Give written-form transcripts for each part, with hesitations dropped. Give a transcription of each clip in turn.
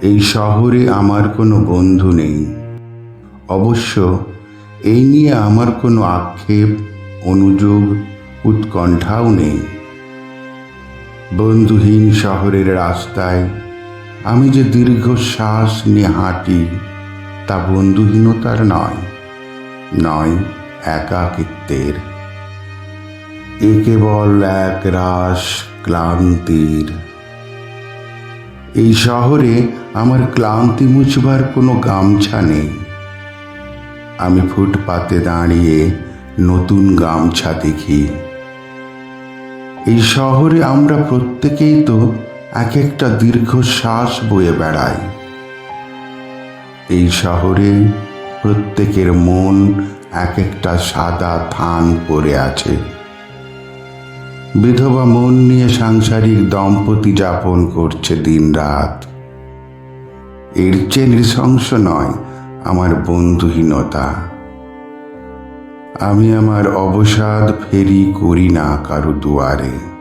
এই শহরে আমার কোনো বন্ধু নেই। অবশ্য এই নিয়ে আমার কোনো আক্ষেপ, অনুযোগ, উৎকণ্ঠাও নেই। বন্ধুহীন শহরের রাস্তায় আমি যে দীর্ঘশ্বাস নিয়ে হাঁটি, তা বন্ধুহীনতার নয়, নয় একাকিত্বের। এ কেবল এক রাশ ক্লান্তির। এই শহরে আমার ক্লান্তি মুছবার কোনো গামছা নেই। আমি ফুটপাতে দাঁড়িয়ে নতুন গামছা দেখি। এই শহরে আমরা প্রত্যেকেই তো এক একটা দীর্ঘশ্বাস বয়ে বেড়াই। এই শহরে প্রত্যেকের মন এক একটা সাদা থান পড়ে আছে। বিধবা মন নিয়ে সাংসারিক দম্পতি যাপন করছে দিন রাত। এর চেয়ে নৃশংস নয় আমার বন্ধুহীনতা। আমি আমার অবসাদ ফেরি করি না কারো দুয়ারে।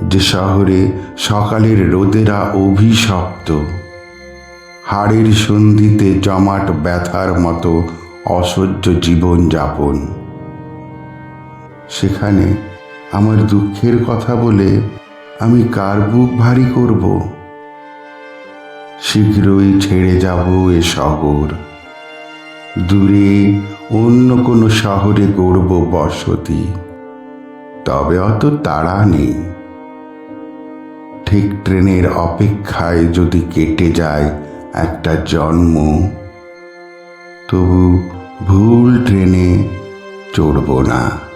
যে শহরে সকালের রোদেরা অভিশপ্ত, হাড়ের সন্ধিতে জমাট ব্যথার মতো অসহ্য জীবন যাপন, সেখানে আমার দুঃখের কথা বলে আমি কার বুক ভারী করব? শীঘ্রই ছেড়ে যাব এ শহর। দূরে অন্য কোনো শহরে গড়ব বসতি। তবে অত তাড়া নেই। ঠিক ট্রেনের অপেক্ষায় যদি কেটে যায় একটা জন্ম, তবু ভুল ট্রেনে চড়ব না।